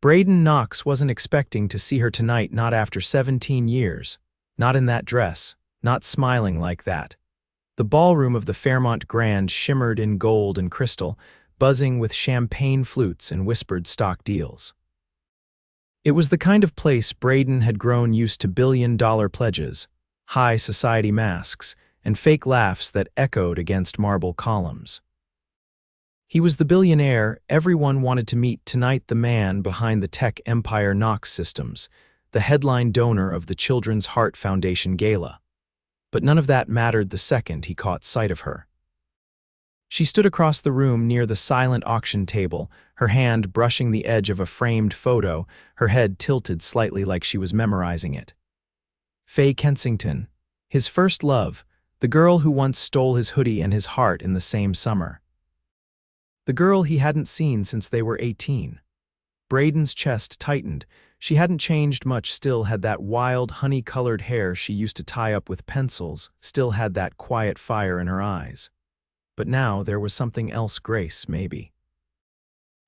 Brayden Knox wasn't expecting to see her tonight, not after 17 years. Not in that dress, not smiling like that. The ballroom of the Fairmont Grand shimmered in gold and crystal, buzzing with champagne flutes and whispered stock deals. It was the kind of place Brayden had grown used to billion-dollar pledges, high society masks, and fake laughs that echoed against marble columns. He was the billionaire everyone wanted to meet tonight, the man behind the tech empire Knox Systems, the headline donor of the Children's Heart Foundation Gala. But none of that mattered the second he caught sight of her. She stood across the room near the silent auction table, her hand brushing the edge of a framed photo, her head tilted slightly like she was memorizing it. Faye Kensington, his first love, the girl who once stole his hoodie and his heart in the same summer. The girl he hadn't seen since they were 18. Brayden's chest tightened. She hadn't changed much, still had that wild, honey-colored hair she used to tie up with pencils, still had that quiet fire in her eyes. But now there was something else, grace, maybe.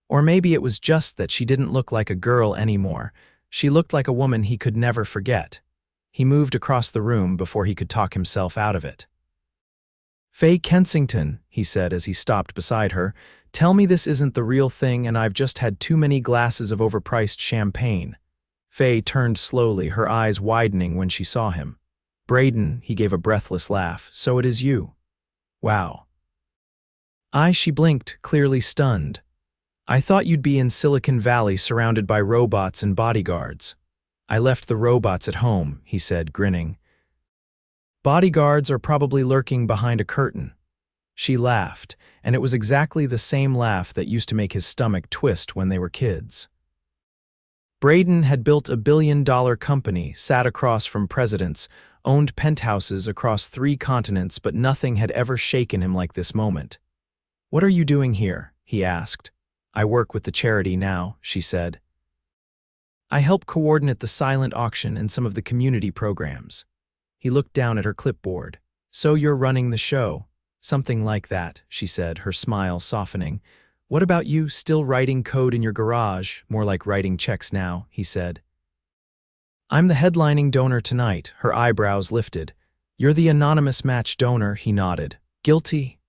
Or maybe it was just that she didn't look like a girl anymore. She looked like a woman he could never forget. He moved across the room before he could talk himself out of it. "Faye Kensington," he said as he stopped beside her, "tell me this isn't the real thing and I've just had too many glasses of overpriced champagne." Faye turned slowly, her eyes widening when she saw him. "Brayden," he gave a breathless laugh, "so it is you. Wow." She blinked, clearly stunned. "I thought you'd be in Silicon Valley surrounded by robots and bodyguards." "I left the robots at home," he said, grinning. "Bodyguards are probably lurking behind a curtain." She laughed, and it was exactly the same laugh that used to make his stomach twist when they were kids. Brayden had built a billion-dollar company, sat across from presidents, owned penthouses across 3 continents, but nothing had ever shaken him like this moment. "What are you doing here?" he asked. "I work with the charity now," she said. "I help coordinate the silent auction and some of the community programs." He looked down at her clipboard. "So you're running the show." "Something like that," she said, her smile softening. "What about you, still writing code in your garage?" "More like writing checks now," he said. "I'm the headlining donor tonight," her eyebrows lifted. "You're the anonymous match donor," he nodded. "Guilty?"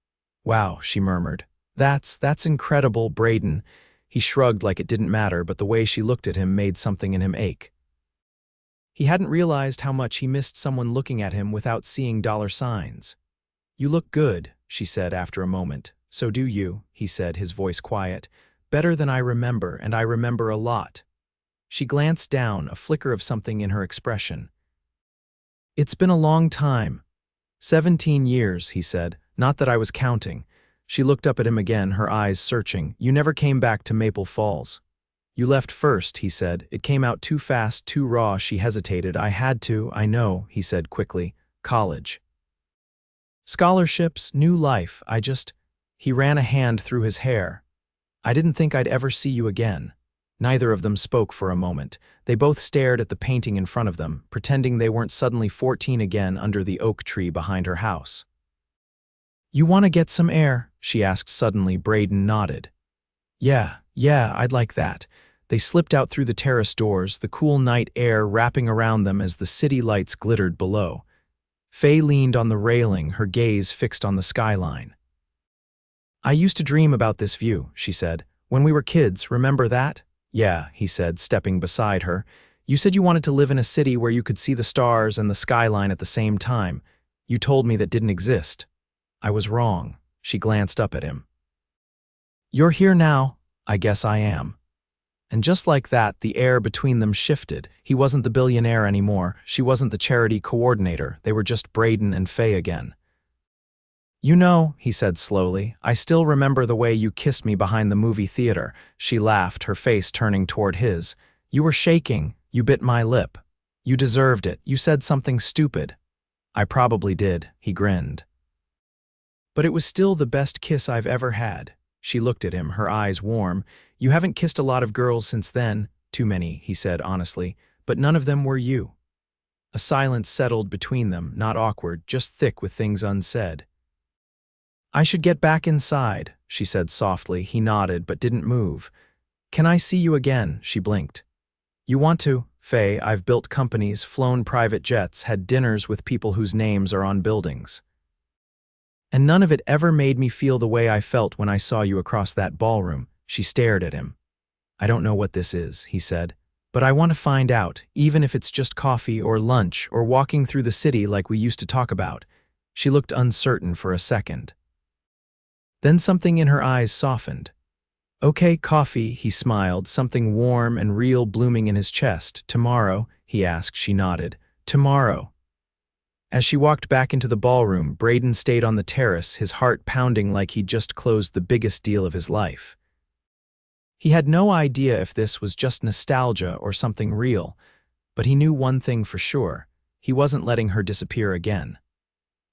"Wow," she murmured. That's incredible, Brayden." He shrugged like it didn't matter, but the way she looked at him made something in him ache. He hadn't realized how much he missed someone looking at him without seeing dollar signs. "You look good," she said after a moment. "So do you," he said, his voice quiet. "Better than I remember, and I remember a lot." She glanced down, a flicker of something in her expression. "It's been a long time." 17 years, he said. "Not that I was counting." She looked up at him again, her eyes searching. "You never came back to Maple Falls." "You left first," he said. "It came out too fast, too raw." She hesitated. "I had to, I know," he said quickly. "College. Scholarships, new life, He ran a hand through his hair. "I didn't think I'd ever see you again." Neither of them spoke for a moment. They both stared at the painting in front of them, pretending they weren't suddenly 14 again under the oak tree behind her house. "You want to get some air?" she asked suddenly. Brayden nodded. Yeah, I'd like that." They slipped out through the terrace doors, the cool night air wrapping around them as the city lights glittered below. Faye leaned on the railing, her gaze fixed on the skyline. "I used to dream about this view," she said. "When we were kids, remember that?" "Yeah," he said, stepping beside her. "You said you wanted to live in a city where you could see the stars and the skyline at the same time. You told me that didn't exist." "I was wrong." She glanced up at him. "You're here now." "I guess I am." And just like that, the air between them shifted. He wasn't the billionaire anymore. She wasn't the charity coordinator. They were just Brayden and Faye again. "You know," he said slowly, "I still remember the way you kissed me behind the movie theater." She laughed, her face turning toward his. "You were shaking. You bit my lip. You deserved it. You said something stupid." "I probably did," he grinned. "But it was still the best kiss I've ever had." She looked at him, her eyes warm. "You haven't kissed a lot of girls since then." "Too many," he said honestly, "but none of them were you." A silence settled between them, not awkward, just thick with things unsaid. "I should get back inside," she said softly. He nodded but didn't move. Can I see you again? She blinked. You want to? Faye, I've built companies, flown private jets, had dinners with people whose names are on buildings. And none of it ever made me feel the way I felt when I saw you across that ballroom. She stared at him. I don't know what this is, he said, but I want to find out, even if it's just coffee or lunch or walking through the city like we used to talk about. She looked uncertain for a second. Then something in her eyes softened. Okay, coffee, he smiled, something warm and real blooming in his chest. Tomorrow, he asked. She nodded. Tomorrow. As she walked back into the ballroom, Brayden stayed on the terrace, his heart pounding like he'd just closed the biggest deal of his life. He had no idea if this was just nostalgia or something real, but he knew one thing for sure. He wasn't letting her disappear again.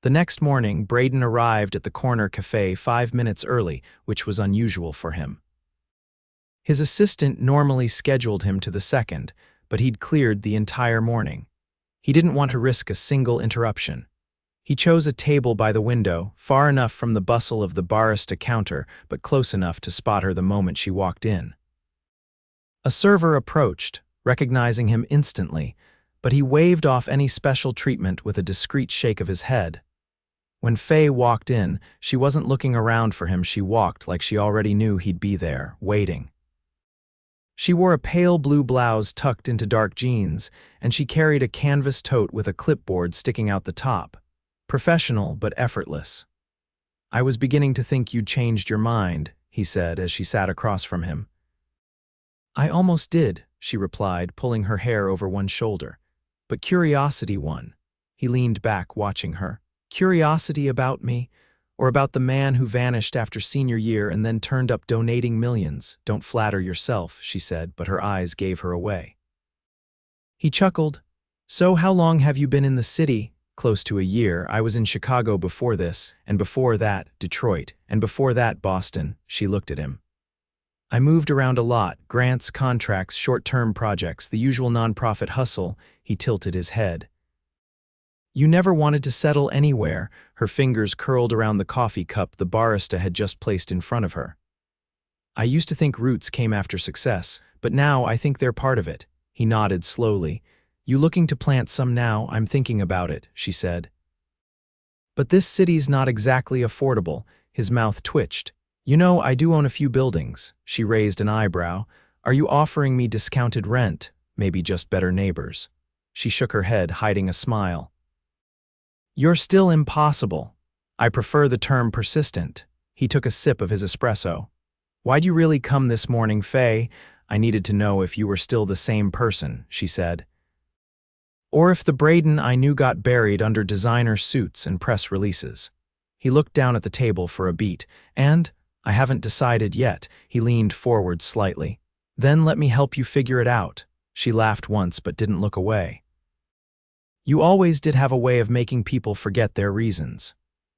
The next morning, Brayden arrived at the corner cafe 5 minutes early, which was unusual for him. His assistant normally scheduled him to the second, but he'd cleared the entire morning. He didn't want to risk a single interruption. He chose a table by the window, far enough from the bustle of the barista counter, but close enough to spot her the moment she walked in. A server approached, recognizing him instantly, but he waved off any special treatment with a discreet shake of his head. When Faye walked in, she wasn't looking around for him. She walked like she already knew he'd be there, waiting. She wore a pale blue blouse tucked into dark jeans, and she carried a canvas tote with a clipboard sticking out the top. Professional but effortless. I was beginning to think you'd changed your mind, he said as she sat across from him. I almost did, she replied, pulling her hair over one shoulder. But curiosity won. He leaned back, watching her. Curiosity about me? Or about the man who vanished after senior year and then turned up donating millions? Don't flatter yourself, she said, but her eyes gave her away. He chuckled. So how long have you been in the city? Close to a year. I was in Chicago before this, and before that, Detroit, and before that, Boston. She looked at him. I moved around a lot, grants, contracts, short-term projects, the usual nonprofit hustle. He tilted his head. You never wanted to settle anywhere. Her fingers curled around the coffee cup the barista had just placed in front of her. I used to think roots came after success, but now I think they're part of it. He nodded slowly. You looking to plant some now? I'm thinking about it, she said. But this city's not exactly affordable. His mouth twitched. You know, I do own a few buildings. She raised an eyebrow. Are you offering me discounted rent? Maybe just better neighbors. She shook her head, hiding a smile. You're still impossible. I prefer the term persistent. He took a sip of his espresso. Why'd you really come this morning, Faye? I needed to know if you were still the same person, she said. Or if the Brayden I knew got buried under designer suits and press releases. He looked down at the table for a beat, and, I haven't decided yet. He leaned forward slightly. Then let me help you figure it out. She laughed once but didn't look away. You always did have a way of making people forget their reasons.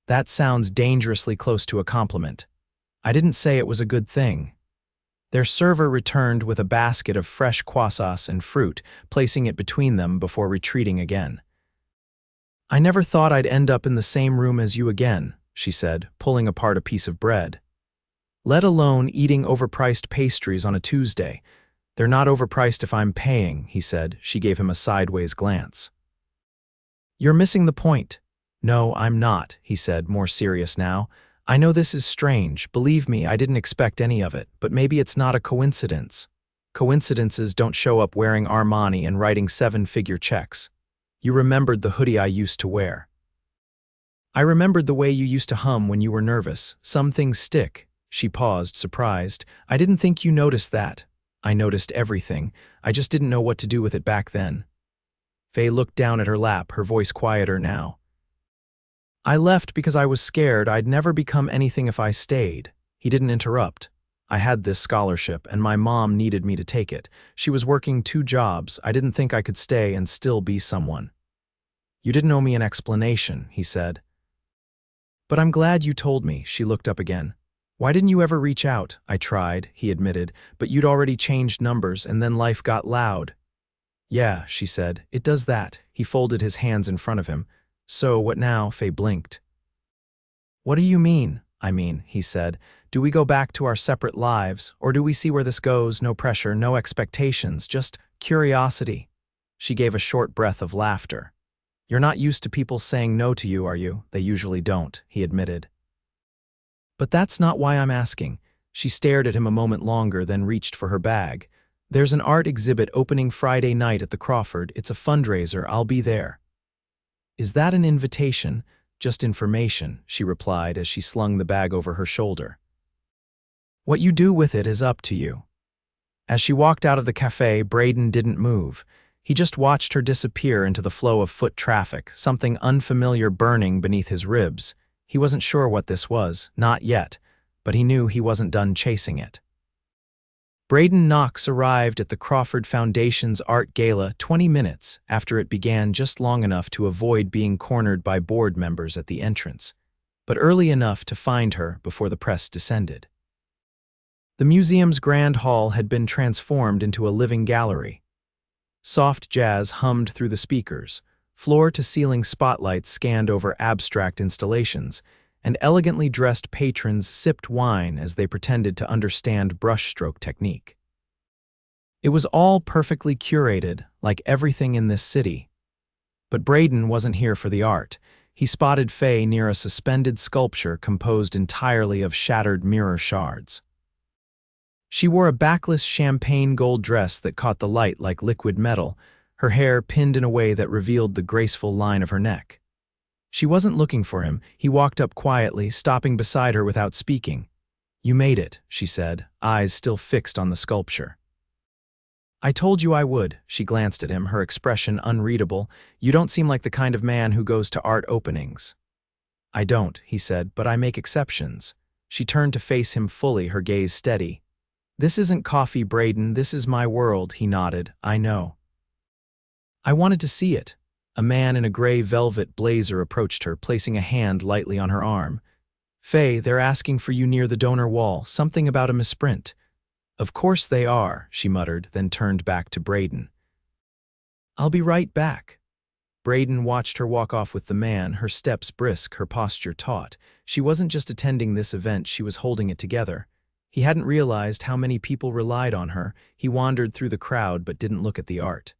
That sounds dangerously close to a compliment. I didn't say it was a good thing. Their server returned with a basket of fresh croissants and fruit, placing it between them before retreating again. I never thought I'd end up in the same room as you again, she said, pulling apart a piece of bread. Let alone eating overpriced pastries on a Tuesday. They're not overpriced if I'm paying, he said. She gave him a sideways glance. You're missing the point. No, I'm not, he said, more serious now. I know this is strange. Believe me, I didn't expect any of it, but maybe it's not a coincidence. Coincidences don't show up wearing Armani and writing 7-figure checks. You remembered the hoodie I used to wear. I remembered the way you used to hum when you were nervous. Some things stick. She paused, surprised. I didn't think you noticed that. I noticed everything. I just didn't know what to do with it back then. Faye looked down at her lap, her voice quieter now. I left because I was scared I'd never become anything if I stayed. He didn't interrupt. I had this scholarship, and my mom needed me to take it. She was working 2 jobs. I didn't think I could stay and still be someone. You didn't owe me an explanation, he said. But I'm glad you told me, she looked up again. Why didn't you ever reach out? I tried, he admitted, but you'd already changed numbers and then life got loud. Yeah, she said, it does that. He folded his hands in front of him. So, what now? Faye blinked. What do you mean? I mean, he said, Do we go back to our separate lives, or do we see where this goes? No pressure, no expectations, just curiosity. She gave a short breath of laughter. You're not used to people saying no to you, are you? They usually don't, he admitted. But that's not why I'm asking. She stared at him a moment longer, then reached for her bag. There's an art exhibit opening Friday night at the Crawford. It's a fundraiser. I'll be there. Is that an invitation? Just information, she replied as she slung the bag over her shoulder. What you do with it is up to you. As she walked out of the cafe, Brayden didn't move. He just watched her disappear into the flow of foot traffic, something unfamiliar burning beneath his ribs. He wasn't sure what this was, not yet, but he knew he wasn't done chasing it. Brayden Knox arrived at the Crawford Foundation's art gala 20 minutes after it began, just long enough to avoid being cornered by board members at the entrance, but early enough to find her before the press descended. The museum's grand hall had been transformed into a living gallery. Soft jazz hummed through the speakers, floor-to-ceiling spotlights scanned over abstract installations, and elegantly dressed patrons sipped wine as they pretended to understand brushstroke technique. It was all perfectly curated, like everything in this city. But Brayden wasn't here for the art. He spotted Faye near a suspended sculpture composed entirely of shattered mirror shards. She wore a backless champagne gold dress that caught the light like liquid metal, her hair pinned in a way that revealed the graceful line of her neck. She wasn't looking for him. He walked up quietly, stopping beside her without speaking. You made it, she said, eyes still fixed on the sculpture. I told you I would, she glanced at him, her expression unreadable. You don't seem like the kind of man who goes to art openings. I don't, he said, but I make exceptions. She turned to face him fully, her gaze steady. This isn't coffee, Brayden, this is my world, he nodded. I know. I wanted to see it. A man in a gray velvet blazer approached her, placing a hand lightly on her arm. Faye, they're asking for you near the donor wall, something about a misprint. Of course they are, she muttered, then turned back to Brayden. I'll be right back. Brayden watched her walk off with the man, her steps brisk, her posture taut. She wasn't just attending this event, she was holding it together. He hadn't realized how many people relied on her. He wandered through the crowd but didn't look at the art.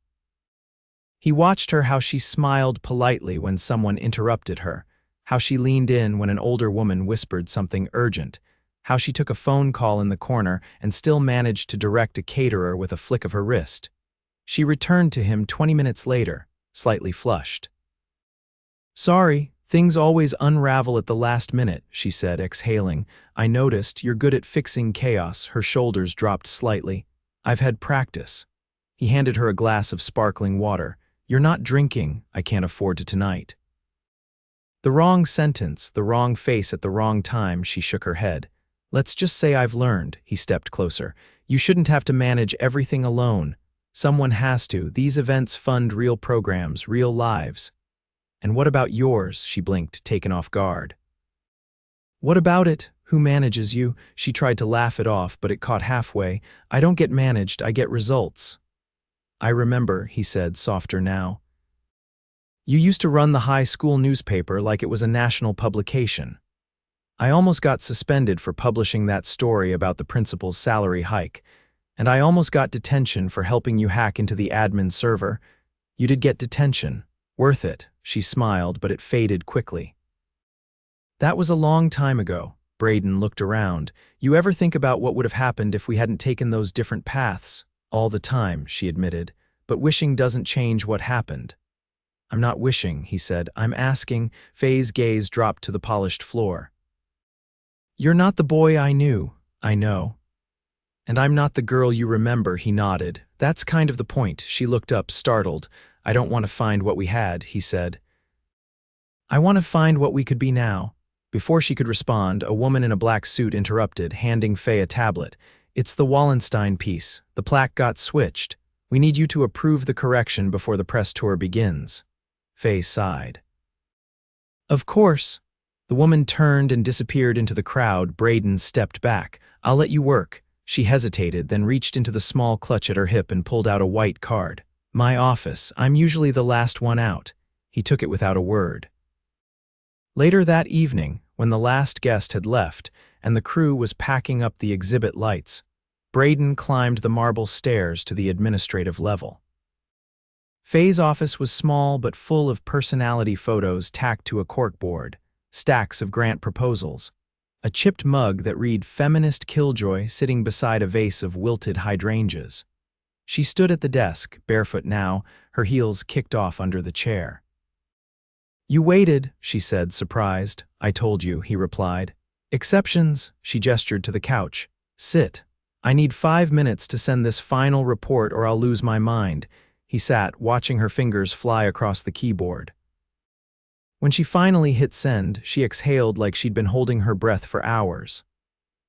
He watched her, how she smiled politely when someone interrupted her, how she leaned in when an older woman whispered something urgent, how she took a phone call in the corner and still managed to direct a caterer with a flick of her wrist. She returned to him 20 minutes later, slightly flushed. Sorry, things always unravel at the last minute, she said, exhaling. I noticed you're good at fixing chaos. Her shoulders dropped slightly. I've had practice. He handed her a glass of sparkling water. You're not drinking. I can't afford to tonight. The wrong sentence, the wrong face at the wrong time, she shook her head. Let's just say I've learned, he stepped closer. You shouldn't have to manage everything alone. Someone has to. These events fund real programs, real lives. And what about yours? She blinked, taken off guard. What about it? Who manages you? She tried to laugh it off, but it caught halfway. I don't get managed, I get results. I remember, he said, softer now. You used to run the high school newspaper like it was a national publication. I almost got suspended for publishing that story about the principal's salary hike, and I almost got detention for helping you hack into the admin server. You did get detention. Worth it, she smiled, but it faded quickly. That was a long time ago. Brayden looked around. You ever think about what would have happened if we hadn't taken those different paths? All the time, she admitted, but wishing doesn't change what happened. I'm not wishing, he said. I'm asking. Faye's gaze dropped to the polished floor. You're not the boy I knew, I know. And I'm not the girl you remember, he nodded. That's kind of the point. She looked up, startled. I don't want to find what we had, he said. I want to find what we could be now. Before she could respond, a woman in a black suit interrupted, handing Faye a tablet. It's the Wallenstein piece. The plaque got switched. We need you to approve the correction before the press tour begins. Faye sighed. Of course. The woman turned and disappeared into the crowd. Brayden stepped back. I'll let you work. She hesitated, then reached into the small clutch at her hip and pulled out a white card. My office. I'm usually the last one out. He took it without a word. Later that evening, when the last guest had left, and the crew was packing up the exhibit lights. Brayden climbed the marble stairs to the administrative level. Faye's office was small but full of personality photos tacked to a corkboard, stacks of grant proposals, a chipped mug that read "Feminist Killjoy" sitting beside a vase of wilted hydrangeas. She stood at the desk, barefoot now, her heels kicked off under the chair. "You waited," she said, surprised. "I told you," he replied. "Exceptions," she gestured to the couch. "Sit. I need 5 minutes to send this final report or I'll lose my mind." He sat, watching her fingers fly across the keyboard. When she finally hit send, she exhaled like she'd been holding her breath for hours.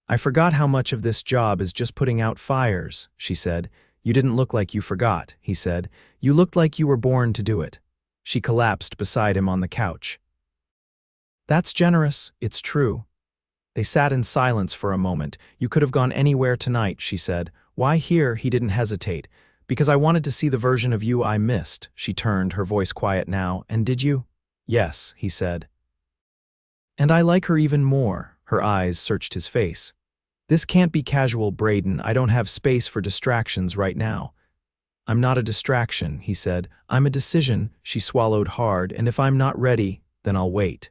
"I forgot how much of this job is just putting out fires," she said. "You didn't look like you forgot," he said. "You looked like you were born to do it." She collapsed beside him on the couch. "That's generous, it's true." They sat in silence for a moment. "You could have gone anywhere tonight," she said. "Why here?" He didn't hesitate. "Because I wanted to see the version of you I missed." She turned, her voice quiet now. "And did you?" "Yes," he said. "And I like her even more." Her eyes searched his face. "This can't be casual, Brayden. I don't have space for distractions right now." "I'm not a distraction," he said. "I'm a decision." She swallowed hard. "And if I'm not ready, then I'll wait."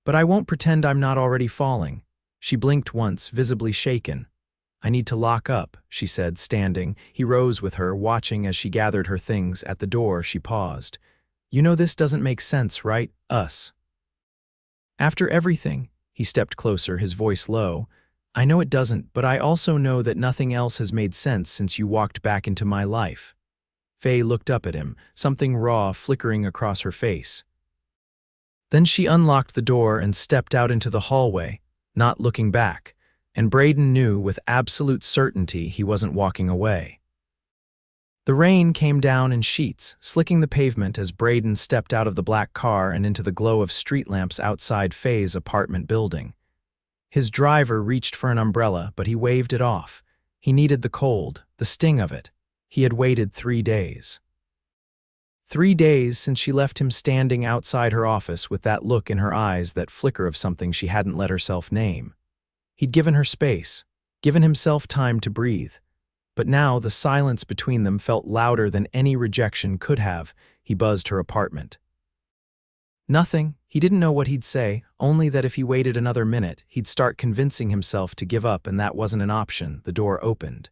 "But I won't pretend I'm not already falling." She blinked once, visibly shaken. "I need to lock up," she said, standing. He rose with her, watching as she gathered her things. At the door, she paused. "You know this doesn't make sense, right? Us. After everything." He stepped closer, his voice low. "I know it doesn't, but I also know that nothing else has made sense since you walked back into my life." Faye looked up at him, something raw flickering across her face. Then she unlocked the door and stepped out into the hallway, not looking back, and Brayden knew with absolute certainty he wasn't walking away. The rain came down in sheets, slicking the pavement as Brayden stepped out of the black car and into the glow of street lamps outside Faye's apartment building. His driver reached for an umbrella, but he waved it off. He needed the cold, the sting of it. He had waited 3 days. 3 days since she left him standing outside her office with that look in her eyes, that flicker of something she hadn't let herself name. He'd given her space, given himself time to breathe. But now the silence between them felt louder than any rejection could have. He buzzed her apartment. Nothing. He didn't know what he'd say, only that if he waited another minute, he'd start convincing himself to give up, and that wasn't an option. The door opened.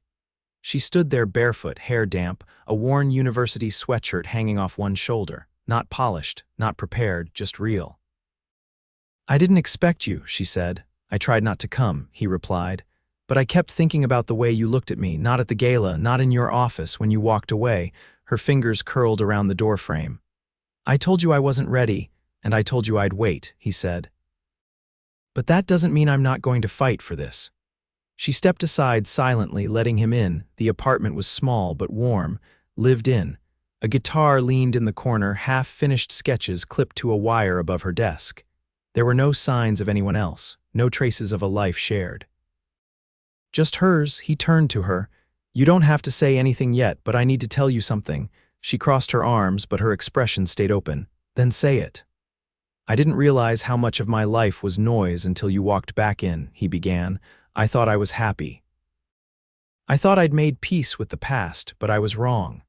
She stood there barefoot, hair damp, a worn university sweatshirt hanging off one shoulder. Not polished, not prepared, just real. "I didn't expect you," she said. "I tried not to come," he replied. "But I kept thinking about the way you looked at me, not at the gala, not in your office when you walked away." Her fingers curled around the doorframe. "I told you I wasn't ready, and I told you I'd wait," he said. "But that doesn't mean I'm not going to fight for this." She stepped aside silently, letting him in. The apartment was small but warm, lived in. A guitar leaned in the corner, half-finished sketches clipped to a wire above her desk. There were no signs of anyone else, no traces of a life shared. Just hers. He turned to her. "You don't have to say anything yet, but I need to tell you something." She crossed her arms, but her expression stayed open. "Then say it." "I didn't realize how much of my life was noise until you walked back in," he began. "I thought I was happy. I thought I'd made peace with the past, but I was wrong.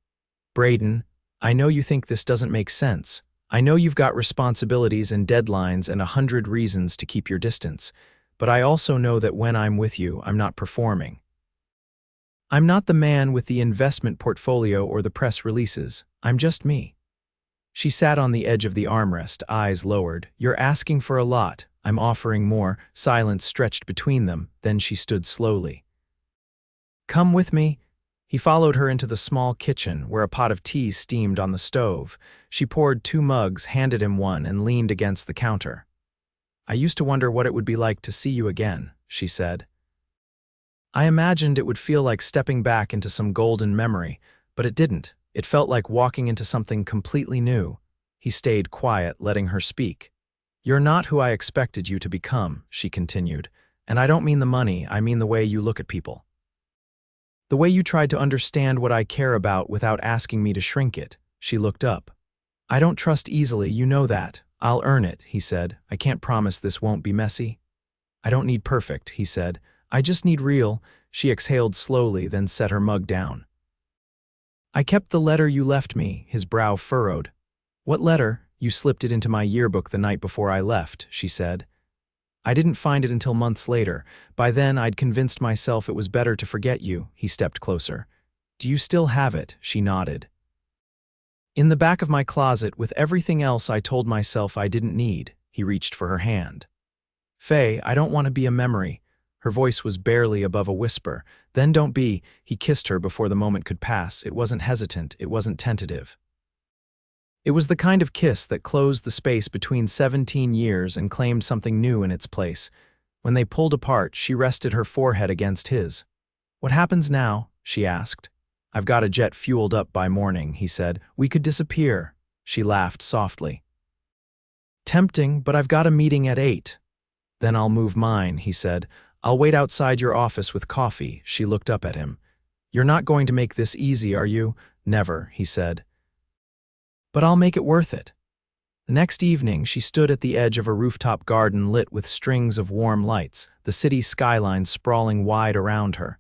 Brayden, I know you think this doesn't make sense. I know you've got responsibilities and deadlines and 100 reasons to keep your distance, but I also know that when I'm with you, I'm not performing. I'm not the man with the investment portfolio or the press releases. I'm just me." She sat on the edge of the armrest, eyes lowered. "You're asking for a lot. I'm offering more." Silence stretched between them, then she stood slowly. "Come with me." He followed her into the small kitchen, where a pot of tea steamed on the stove. She poured 2 mugs, handed him one, and leaned against the counter. "I used to wonder what it would be like to see you again," she said. "I imagined it would feel like stepping back into some golden memory, but it didn't. It felt like walking into something completely new." He stayed quiet, letting her speak. "You're not who I expected you to become," she continued. "And I don't mean the money, I mean the way you look at people. The way you tried to understand what I care about without asking me to shrink it." She looked up. "I don't trust easily, you know that. I'll earn it," he said. "I can't promise this won't be messy." I don't need perfect, he said. I just need real. She exhaled slowly, then set her mug down. I kept the letter you left me, his brow furrowed. What letter? You slipped it into my yearbook the night before I left, she said. I didn't find it until months later. By then, I'd convinced myself it was better to forget you. He stepped closer. Do you still have it? She nodded. In the back of my closet, with everything else I told myself I didn't need. He reached for her hand. Faye, I don't want to be a memory. Her voice was barely above a whisper. Then don't be. He kissed her before the moment could pass. It wasn't hesitant. It wasn't tentative. It was the kind of kiss that closed the space between 17 years and claimed something new in its place. When they pulled apart, she rested her forehead against his. What happens now? She asked. I've got a jet fueled up by morning, he said. We could disappear. She laughed softly. Tempting, but I've got a meeting at 8. Then I'll move mine, he said. I'll wait outside your office with coffee. She looked up at him. You're not going to make this easy, are you? Never, he said. But I'll make it worth it. The next evening, she stood at the edge of a rooftop garden lit with strings of warm lights, the city skyline sprawling wide around her.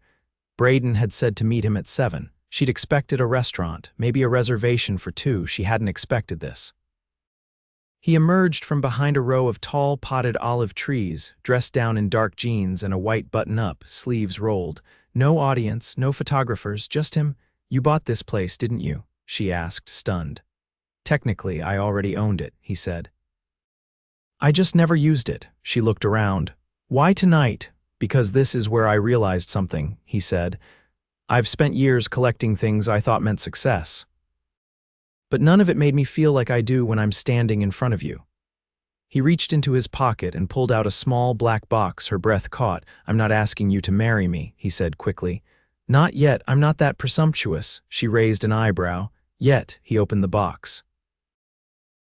Brayden had said to meet him at 7. She'd expected a restaurant, maybe a reservation for 2. She hadn't expected this. He emerged from behind a row of tall, potted olive trees, dressed down in dark jeans and a white button-up, sleeves rolled. No audience, no photographers, just him. You bought this place, didn't you? She asked, stunned. Technically, I already owned it, he said. I just never used it. She looked around. Why tonight? Because this is where I realized something, he said. I've spent years collecting things I thought meant success. But none of it made me feel like I do when I'm standing in front of you. He reached into his pocket and pulled out a small black box. Her breath caught. I'm not asking you to marry me, he said quickly. Not yet, I'm not that presumptuous. She raised an eyebrow. Yet, he opened the box.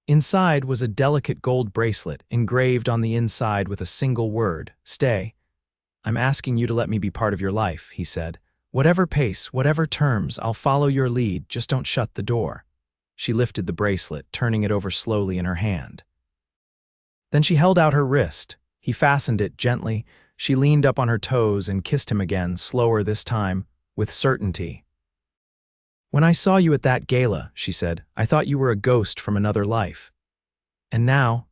Inside was a delicate gold bracelet, engraved on the inside with a single word, stay. I'm asking you to let me be part of your life, he said. Whatever pace, whatever terms, I'll follow your lead, just don't shut the door. She lifted the bracelet, turning it over slowly in her hand. Then she held out her wrist. He fastened it gently. She leaned up on her toes and kissed him again, slower this time, with certainty. When I saw you at that gala, she said, I thought you were a ghost from another life. And now,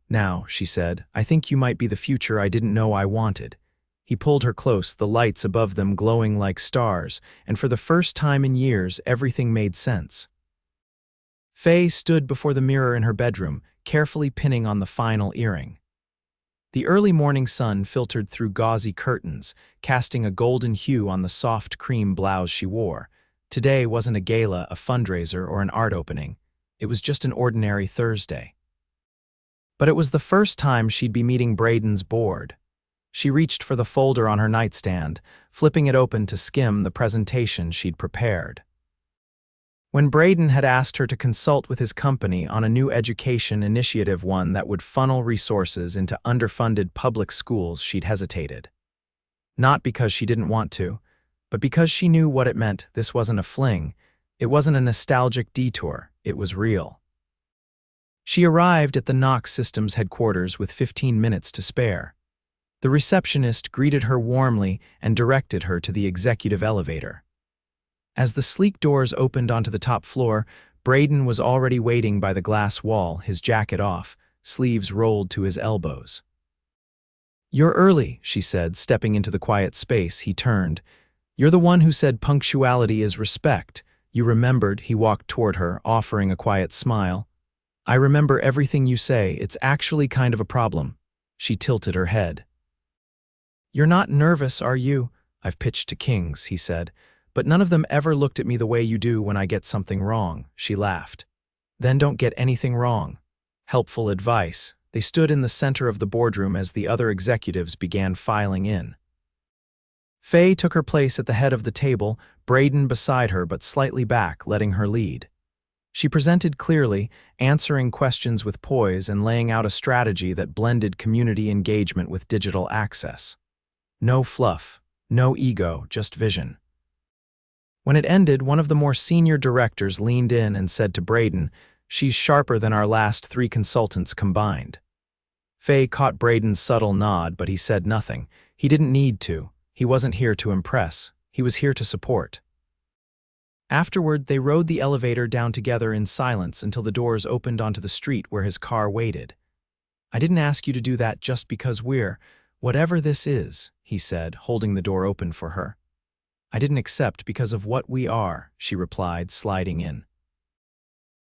she said, I think you might be the future I didn't know I wanted. He pulled her close, the lights above them glowing like stars, and for the first time in years, everything made sense. Faye stood before the mirror in her bedroom, carefully pinning on the final earring. The early morning sun filtered through gauzy curtains, casting a golden hue on the soft cream blouse she wore. Today wasn't a gala, a fundraiser, or an art opening. It was just an ordinary Thursday. But it was the first time she'd be meeting Brayden's board. She reached for the folder on her nightstand, flipping it open to skim the presentation she'd prepared. When Brayden had asked her to consult with his company on a new education initiative, one that would funnel resources into underfunded public schools, she'd hesitated. Not because she didn't want to, but because she knew what it meant. This wasn't a fling. It wasn't a nostalgic detour. It was real. She arrived at the Knox Systems headquarters with 15 minutes to spare. The receptionist greeted her warmly and directed her to the executive elevator. As the sleek doors opened onto the top floor, Brayden was already waiting by the glass wall, his jacket off, sleeves rolled to his elbows. You're early, she said, stepping into the quiet space. He turned. You're the one who said punctuality is respect. You remembered. He walked toward her, offering a quiet smile. I remember everything you say. It's actually kind of a problem. She tilted her head. You're not nervous, are you? I've pitched to kings, he said, but none of them ever looked at me the way you do when I get something wrong. She laughed. Then don't get anything wrong. Helpful advice. They stood in the center of the boardroom as the other executives began filing in. Faye took her place at the head of the table, Brayden beside her but slightly back, letting her lead. She presented clearly, answering questions with poise and laying out a strategy that blended community engagement with digital access. No fluff, no ego, just vision. When it ended, one of the more senior directors leaned in and said to Brayden, "She's sharper than our last 3 consultants combined." Faye caught Brayden's subtle nod, but he said nothing. He didn't need to. He wasn't here to impress. He was here to support. Afterward, they rode the elevator down together in silence until the doors opened onto the street where his car waited. "I didn't ask you to do that just because whatever this is," he said, holding the door open for her. "I didn't accept because of what we are," she replied, sliding in.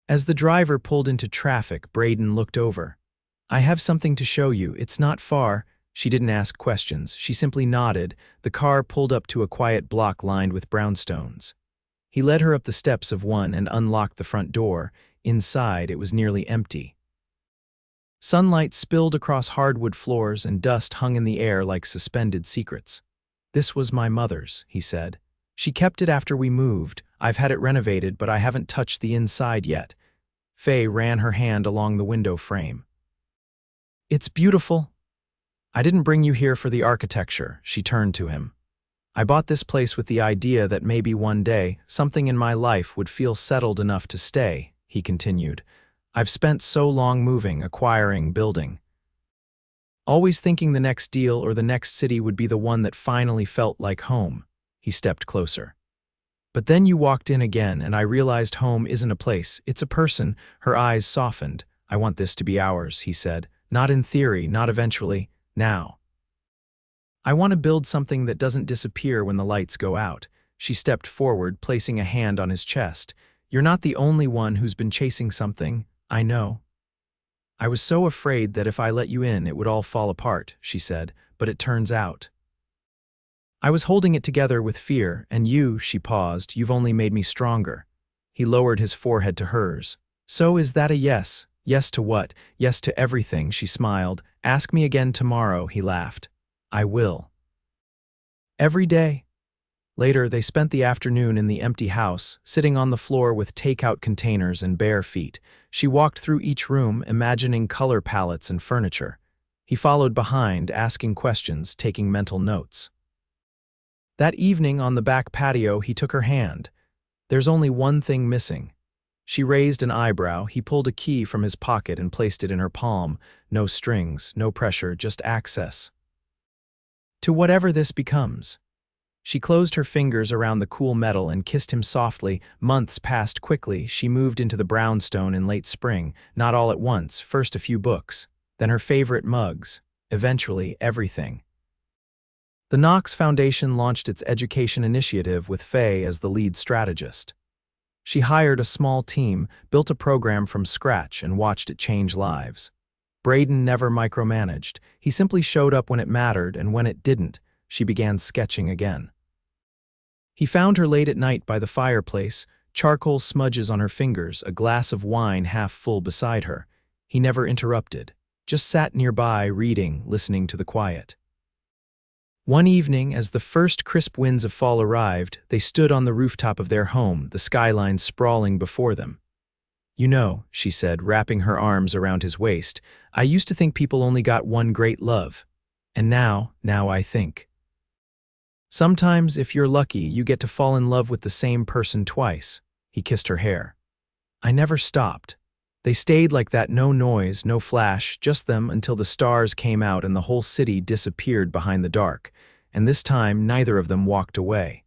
As the driver pulled into traffic, Brayden looked over. "I have something to show you. It's not far." She didn't ask questions. She simply nodded. The car pulled up to a quiet block lined with brownstones. He led her up the steps of one and unlocked the front door. Inside, it was nearly empty. Sunlight spilled across hardwood floors and dust hung in the air like suspended secrets. "This was my mother's," he said. "She kept it after we moved. I've had it renovated, but I haven't touched the inside yet." Faye ran her hand along the window frame. "It's beautiful." "I didn't bring you here for the architecture," she turned to him. "I bought this place with the idea that maybe one day something in my life would feel settled enough to stay," he continued. "I've spent so long moving, acquiring, building. Always thinking the next deal or the next city would be the one that finally felt like home." He stepped closer. "But then you walked in again and I realized home isn't a place, it's a person." Her eyes softened. "I want this to be ours," he said. "Not in theory, not eventually, now. I want to build something that doesn't disappear when the lights go out." She stepped forward, placing a hand on his chest. "You're not the only one who's been chasing something, I know. I was so afraid that if I let you in, it would all fall apart," she said, "but it turns out. I was holding it together with fear, and you," she paused, "you've only made me stronger." He lowered his forehead to hers. "So is that a yes?" "Yes to what?" "Yes to everything," she smiled. "Ask me again tomorrow," he laughed. "I will." Every day. Later, they spent the afternoon in the empty house, sitting on the floor with takeout containers and bare feet. She walked through each room, imagining color palettes and furniture. He followed behind, asking questions, taking mental notes. That evening on the back patio, he took her hand. "There's only one thing missing." She raised an eyebrow. He pulled a key from his pocket and placed it in her palm. No strings, no pressure, just access to whatever this becomes. She closed her fingers around the cool metal and kissed him softly. Months passed quickly. She moved into the brownstone in late spring, not all at once, first a few books, then her favorite mugs, eventually everything. The Knox Foundation launched its education initiative with Faye as the lead strategist. She hired a small team, built a program from scratch, and watched it change lives. Brayden never micromanaged. He simply showed up when it mattered, and when it didn't, she began sketching again. He found her late at night by the fireplace, charcoal smudges on her fingers, a glass of wine half full beside her. He never interrupted, just sat nearby, reading, listening to the quiet. One evening, as the first crisp winds of fall arrived, they stood on the rooftop of their home, the skyline sprawling before them. "You know," she said, wrapping her arms around his waist, "I used to think people only got one great love. And now I think. Sometimes, if you're lucky, you get to fall in love with the same person twice." He kissed her hair. "I never stopped. They stayed like that, no noise, no flash, just them until the stars came out and the whole city disappeared behind the dark. And this time, neither of them walked away."